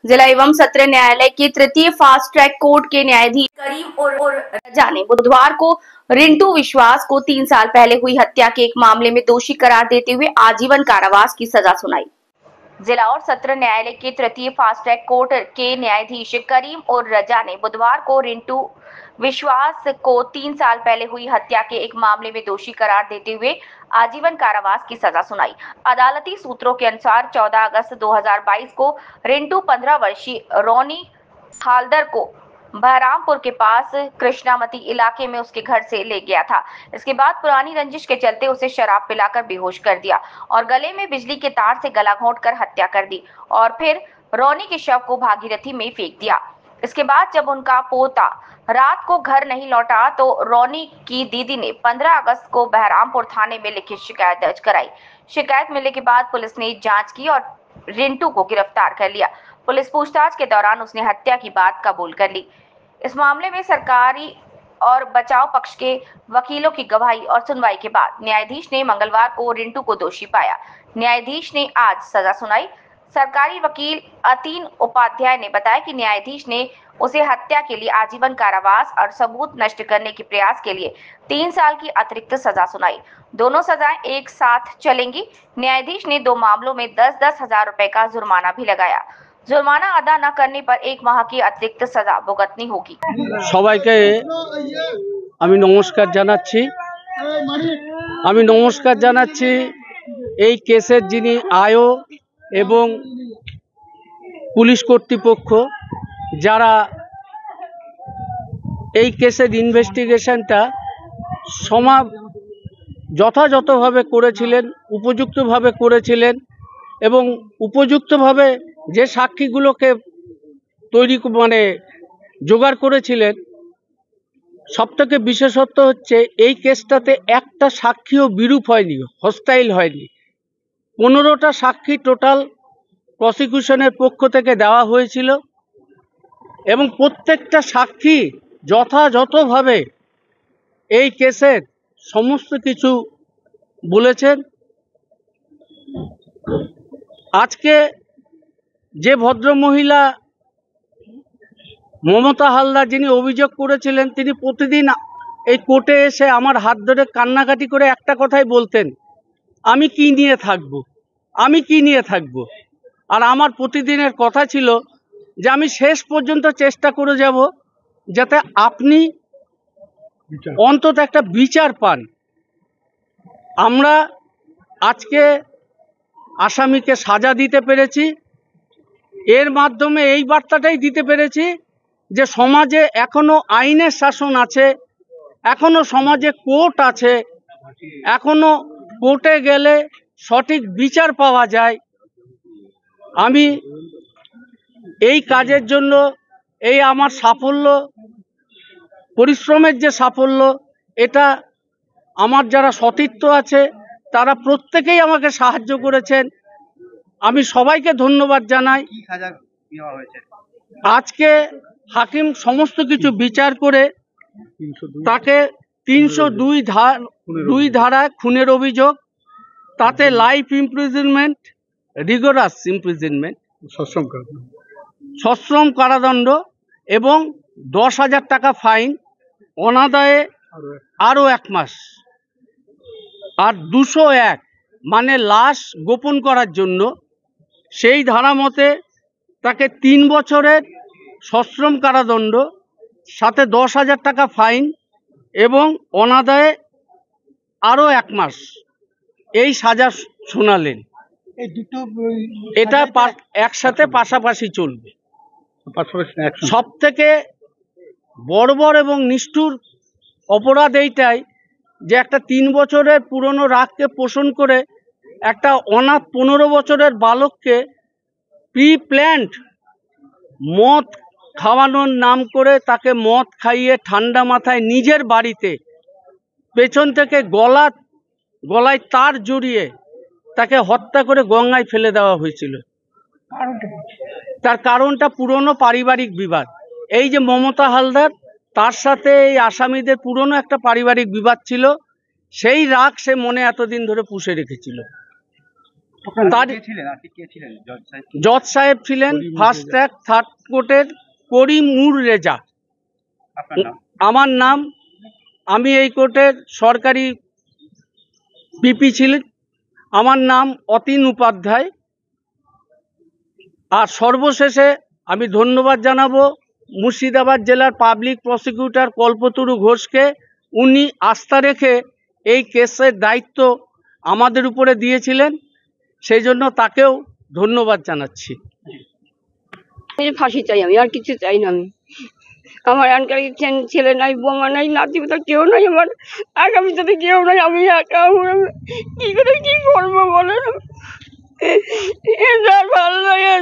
जिला एवं सत्र न्यायालय के तृतीय फास्ट ट्रैक कोर्ट के न्यायाधीश करीम और रजा ने बुधवार को रिंटू विश्वास को 3 साल पहले हुई हत्या के एक मामले में दोषी करार देते हुए आजीवन कारावास की सजा सुनाई। जिला और सत्र न्यायालय के तृतीय फास्ट ट्रैक कोर्ट के न्यायाधीश करीम और रजा ने बुधवार को रिंटू विश्वास को 3 साल पहले हुई हत्या के एक मामले में दोषी करार देते हुए आजीवन कारावास की सजा सुनाई। अदालती सूत्रों के अनुसार 14 अगस्त 2022 को रिंटू 15 वर्षीय रोनी हालदर को बहरामपुर के पास कृष्णामती इलाके में उसके घर से ले गया था। इसके बाद पुरानी रंजिश के चलते उसे शराब पिलाकर बेहोश कर दिया और गले में बिजली के तार से गला घोंटकर हत्या कर दी और फिर रोनी के शव को भागीरथी में फेंक दिया। इसके बाद जब उनका पोता रात को घर नहीं लौटा तो रोनी की दीदी ने 15 अगस्त को बहरामपुर थाने में लिखित शिकायत दर्ज कराई। शिकायत मिलने के बाद पुलिस ने जांच की और रिंटू को गिरफ्तार कर लिया। पुलिस पूछताछ के दौरान उसने हत्या की बात कबूल कर ली। इस मामले में सरकारी और बचाव पक्ष के वकीलों की गवाही और सुनवाई के बाद न्यायाधीश ने मंगलवार को रिंटू को दोषी पाया। न्यायाधीश ने आज सजा सुनाई। सरकारी वकील अतीन उपाध्याय ने बताया कि न्यायाधीश ने उसे हत्या के लिए आजीवन कारावास और सबूत नष्ट करने के प्रयास के लिए 3 साल की अतिरिक्त सजा सुनाई। दोनों सजाएं एक साथ चलेंगी। न्यायाधीश ने 2 मामलों में 10-10 हजार रुपए का जुर्माना भी लगाया। जुर्माना अदा न करने पर 1 माह की अतिरिक्त सजा भुगतनी होगी। সবাইকে আমি নমস্কার জানাচ্ছি এই কেসের যিনি আয়ো এবং পুলিশ কর্তৃপক্ষ যারা এই কেসের ইনভেস্টিগেশনটা যথাযথভাবে করেছিলেন, উপযুক্তভাবে করেছিলেন এবং উপযুক্তভাবে যে সাক্ষীগুলোকে তৈরি জোগাড় করেছিলেন। সবথেকে বিশেষত্ব হচ্ছে এই কেসটাতে একটা সাক্ষীও বিরূপ হয়নি, হস্টাইল হয়নি। 15টা সাক্ষী টোটাল প্রসিকিউশনের পক্ষ থেকে দেওয়া হয়েছিল এবং প্রত্যেকটা সাক্ষী যথাযথভাবে এই কেসের সমস্ত কিছু বলেছেন। আজকে যে ভদ্রমহিলা মমতা হালদার যিনি অভিযোগ করেছিলেন, তিনি প্রতিদিন এই কোর্টে এসে আমার হাত ধরে কান্নাকাটি করে একটা কথাই বলতেন, আমি কি নিয়ে থাকব। আর আমার প্রতিদিনের কথা ছিল যে আমি শেষ পর্যন্ত চেষ্টা করে যাব যাতে আপনি অন্তত একটা বিচার পান। আমরা আজকে আসামিকে সাজা দিতে পেরেছি, এর মাধ্যমে এই বার্তাটাই দিতে পেরেছি যে সমাজে এখনো আইনের শাসন আছে, এখনো সমাজে কোর্ট আছে, এখনো কোর্টে গেলে সঠিক বিচার পাওয়া যায়। আমি এই কাজের জন্য এই আমার সাফল্য, পরিশ্রমের যে সাফল্য, এটা আমার যারা সতীর্থ আছে তারা প্রত্যেকেই আমাকে সাহায্য করেছেন। আমি সবাইকে ধন্যবাদ জানাই। আজকে হাকিম সমস্ত কিছু বিচার করে তাকে 302 ধারায় খুনের অভিযোগ, তাতে লাইফ ইমপ্রিজনমেন্ট, রিগোরাস ইমপ্রিজনমেন্ট, সশ্রম কারাদণ্ড এবং 10,000 টাকা ফাইন, অনাদায়ে আরও 1 মাস, আর 201 মানে লাশ গোপন করার জন্য সেই ধারা মতে তাকে 3 বছরের সশ্রম কারাদণ্ড, সাথে 10,000 টাকা ফাইন এবং অনাদায়ে আরও 1 মাস এই সাজা শোনালেন। এটা একসাথে পাশাপাশি চলবে। সব থেকে বর্বর এবং নিষ্ঠুর অপরাধ এইটাই যে একটা 3 বছরের পুরনো রাগকে পোষণ করে একটা অনাথ 15 বছরের বালককে প্রি প্ল্যান্ড মদ খাওয়ানোর নাম করে তাকে মদ খাইয়ে ঠান্ডা মাথায় নিজের বাড়িতে পেছন থেকে গলায় তার জড়িয়ে তাকে হত্যা করে গঙ্গায় ফেলে দেওয়া হয়েছিল। তার কারণটা পুরনো পারিবারিক বিবাদ। এই যে মমতা হালদার, তার সাথে এই আসামিদের পুরনো একটা পারিবারিক বিবাদ ছিল, সেই রাগ সে মনে এতদিন ধরে পুষে রেখেছিল। জজ সাহেব ছিলেন ফার্স্ট ট্র্যাক থার্ড কোর্টের করিমুর রেজা। আমার নাম, আমি এই কোর্টের সরকারি পিপি ছিলেন, আমার নাম অতীন উপাধ্যায়। আর সর্বশেষে আমি ধন্যবাদ জানাবো মুর্শিদাবাদ জেলার পাবলিক প্রসিকিউটর কল্পতরু ঘোষকে। উনি আস্থা রেখে এই কেসের দায়িত্ব আমাদের উপরে দিয়েছিলেন, সেই জন্য তাকেও ধন্যবাদ জানাচ্ছি। ফাঁসি চাই, আমি আর কিছু চাই না। আমার আনকার ছেলে নাই, বোমা নাই, নাতি তো কেউ নাই, আমার আগামী সাথে কেউ নাই, আমি একা। কি করে কি করবো বলেন, ভালো লাগে।